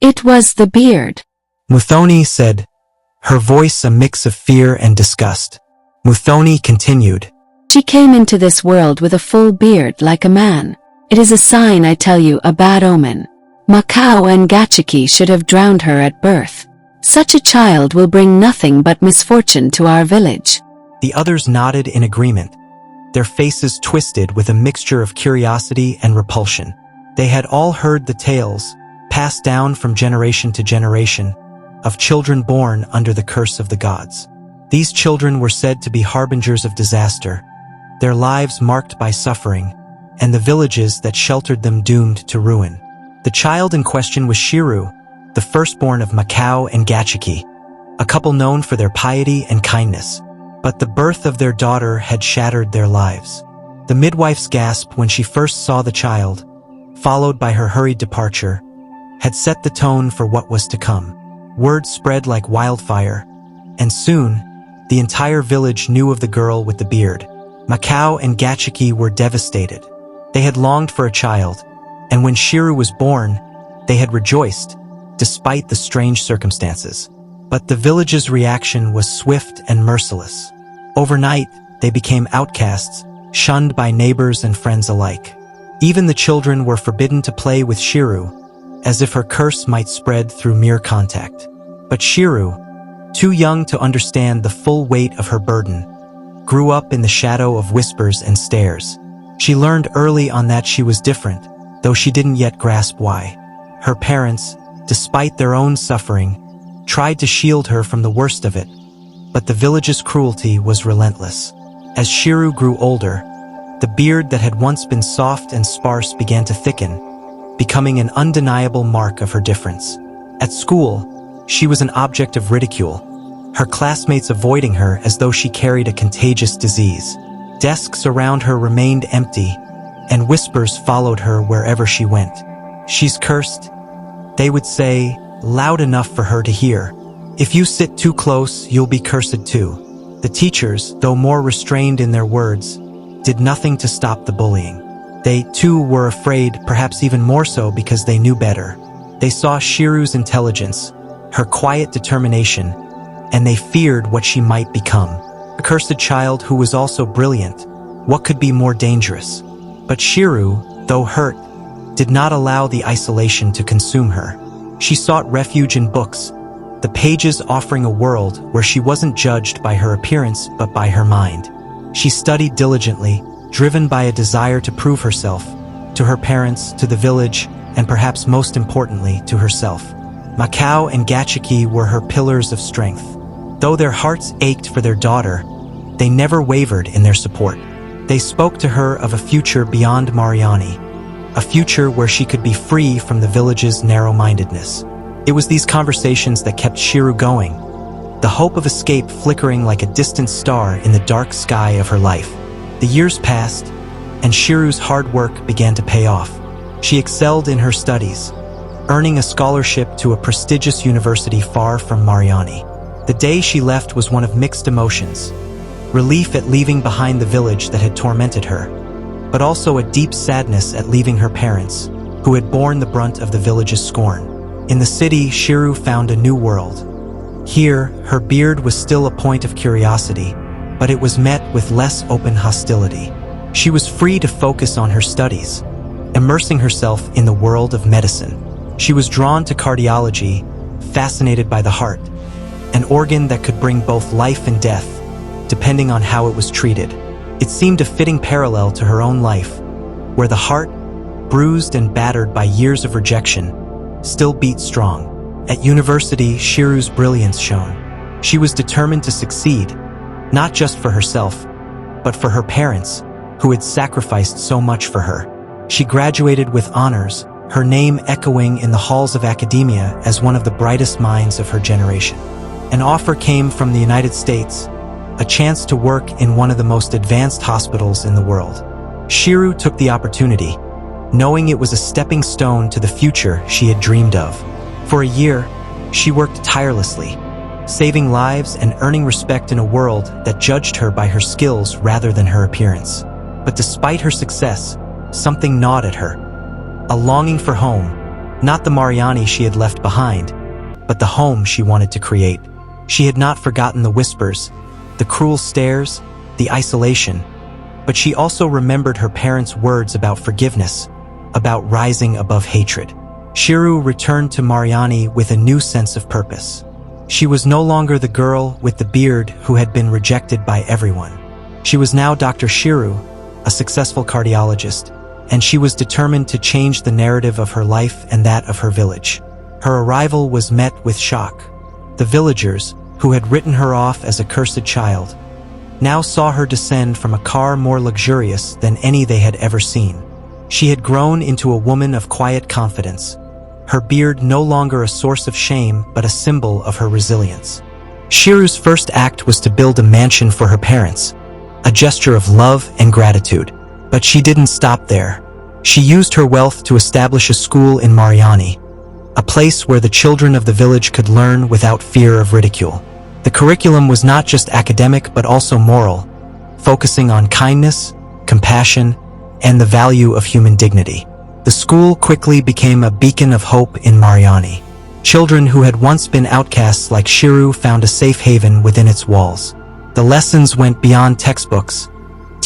It was the beard. Muthoni said, her voice a mix of fear and disgust. Muthoni continued. She came into this world with a full beard like a man. It is a sign, I tell you, a bad omen. Macau and Gachiki should have drowned her at birth. Such a child will bring nothing but misfortune to our village. The others nodded in agreement, their faces twisted with a mixture of curiosity and repulsion. They had all heard the tales, passed down from generation to generation, of children born under the curse of the gods. These children were said to be harbingers of disaster, their lives marked by suffering, and the villages that sheltered them doomed to ruin. The child in question was Shiru, the firstborn of Macau and Gachiki, a couple known for their piety and kindness. But the birth of their daughter had shattered their lives. The midwife's gasp when she first saw the child, followed by her hurried departure, had set the tone for what was to come. Word spread like wildfire, and soon, the entire village knew of the girl with the beard. Macau and Gachiki were devastated. They had longed for a child, and when Shiru was born, they had rejoiced, despite the strange circumstances. But the village's reaction was swift and merciless. Overnight, they became outcasts, shunned by neighbors and friends alike. Even the children were forbidden to play with Shiru, as if her curse might spread through mere contact. But Shiru, too young to understand the full weight of her burden, grew up in the shadow of whispers and stares. She learned early on that she was different, though she didn't yet grasp why. Her parents, despite their own suffering, tried to shield her from the worst of it, but the village's cruelty was relentless. As Shiru grew older, the beard that had once been soft and sparse began to thicken, becoming an undeniable mark of her difference. At school, she was an object of ridicule, her classmates avoiding her as though she carried a contagious disease. Desks around her remained empty, and whispers followed her wherever she went. "She's cursed," they would say, loud enough for her to hear. "If you sit too close, you'll be cursed too." The teachers, though more restrained in their words, did nothing to stop the bullying. They, too, were afraid, perhaps even more so because they knew better. They saw Shiru's intelligence, her quiet determination, and they feared what she might become. A cursed child who was also brilliant. What could be more dangerous? But Shiru, though hurt, did not allow the isolation to consume her. She sought refuge in books, the pages offering a world where she wasn't judged by her appearance but by her mind. She studied diligently, driven by a desire to prove herself, to her parents, to the village, and perhaps most importantly, to herself. Macau and Gachiki were her pillars of strength. Though their hearts ached for their daughter, they never wavered in their support. They spoke to her of a future beyond Mariani, a future where she could be free from the village's narrow-mindedness. It was these conversations that kept Shiru going, the hope of escape flickering like a distant star in the dark sky of her life. The years passed, and Shiru's hard work began to pay off. She excelled in her studies, earning a scholarship to a prestigious university far from Mariani. The day she left was one of mixed emotions, relief at leaving behind the village that had tormented her, but also a deep sadness at leaving her parents, who had borne the brunt of the village's scorn. In the city, Shiru found a new world. Here, her beard was still a point of curiosity, but it was met with less open hostility. She was free to focus on her studies, immersing herself in the world of medicine. She was drawn to cardiology, fascinated by the heart, an organ that could bring both life and death, depending on how it was treated. It seemed a fitting parallel to her own life, where the heart, bruised and battered by years of rejection, still beat strong. At university, Shiru's brilliance shone. She was determined to succeed, not just for herself, but for her parents, who had sacrificed so much for her. She graduated with honors, her name echoing in the halls of academia as one of the brightest minds of her generation. An offer came from the United States, a chance to work in one of the most advanced hospitals in the world. Shiru took the opportunity, knowing it was a stepping stone to the future she had dreamed of. For a year, she worked tirelessly, saving lives and earning respect in a world that judged her by her skills rather than her appearance. But despite her success, something gnawed at her. A longing for home, Not the Mariani she had left behind, but the home she wanted to create. She had not forgotten the whispers, the cruel stares, the isolation, but she also remembered her parents' words about forgiveness, about rising above hatred. Shiru returned to Mariani with a new sense of purpose. She was no longer the girl with the beard who had been rejected by everyone. She was now Dr. Shiru, a successful cardiologist, and she was determined to change the narrative of her life and that of her village. Her arrival was met with shock. The villagers, who had written her off as a cursed child, now saw her descend from a car more luxurious than any they had ever seen. She had grown into a woman of quiet confidence, her beard no longer a source of shame but a symbol of her resilience. Shiru's first act was to build a mansion for her parents, a gesture of love and gratitude. But she didn't stop there. She used her wealth to establish a school in Mariani, a place where the children of the village could learn without fear of ridicule. The curriculum was not just academic but also moral, focusing on kindness, compassion, and the value of human dignity. The school quickly became a beacon of hope in Mariani. Children who had once been outcasts like Shiru found a safe haven within its walls. The lessons went beyond textbooks,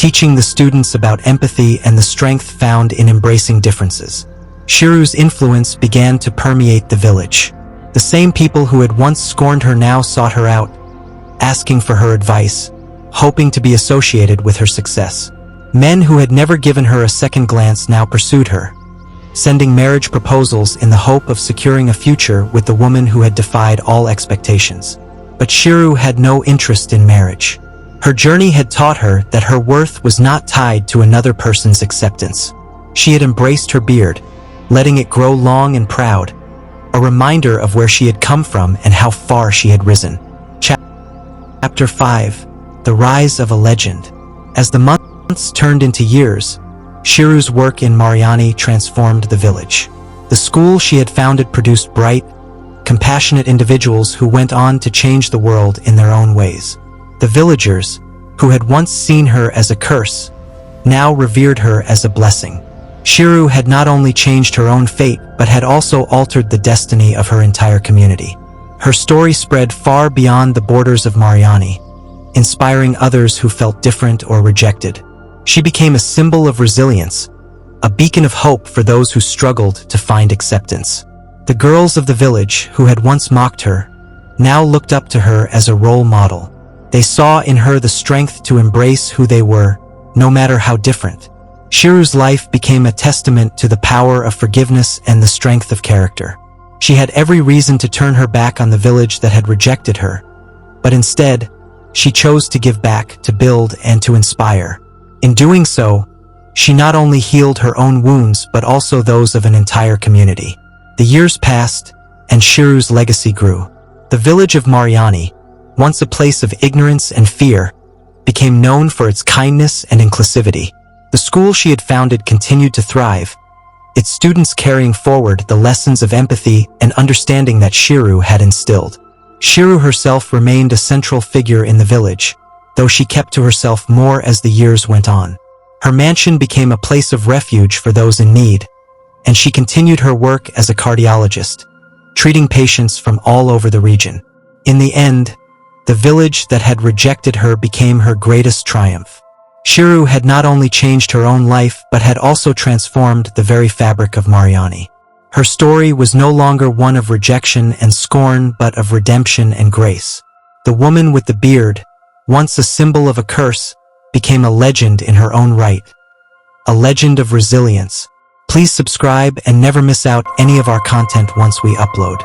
teaching the students about empathy and the strength found in embracing differences. Shiru's influence began to permeate the village. The same people who had once scorned her now sought her out, asking for her advice, hoping to be associated with her success. Men who had never given her a second glance now pursued her, sending marriage proposals in the hope of securing a future with the woman who had defied all expectations. But Shiru had no interest in marriage. Her journey had taught her that her worth was not tied to another person's acceptance. She had embraced her beard, letting it grow long and proud, a reminder of where she had come from and how far she had risen. Chapter 5. The Rise of a Legend. As the months turned into years, Shiru's work in Mariani transformed the village. The school she had founded produced bright, compassionate individuals who went on to change the world in their own ways. The villagers, who had once seen her as a curse, now revered her as a blessing. Shiru had not only changed her own fate but had also altered the destiny of her entire community. Her story spread far beyond the borders of Mariani, inspiring others who felt different or rejected. She became a symbol of resilience, a beacon of hope for those who struggled to find acceptance. The girls of the village, who had once mocked her, now looked up to her as a role model. They saw in her the strength to embrace who they were, no matter how different. Shiru's life became a testament to the power of forgiveness and the strength of character. She had every reason to turn her back on the village that had rejected her, but instead, she chose to give back, to build, and to inspire. In doing so, she not only healed her own wounds but also those of an entire community. The years passed, and Shiru's legacy grew. The village of Mariani, once a place of ignorance and fear, became known for its kindness and inclusivity. The school she had founded continued to thrive, its students carrying forward the lessons of empathy and understanding that Shiru had instilled. Shiru herself remained a central figure in the village, though she kept to herself more as the years went on. Her mansion became a place of refuge for those in need, and she continued her work as a cardiologist, treating patients from all over the region. In the end, the village that had rejected her became her greatest triumph. Shiru had not only changed her own life but had also transformed the very fabric of Mariani. Her story was no longer one of rejection and scorn but of redemption and grace. The woman with the beard, once a symbol of a curse, became a legend in her own right. A legend of resilience. Please subscribe and never miss out any of our content once we upload.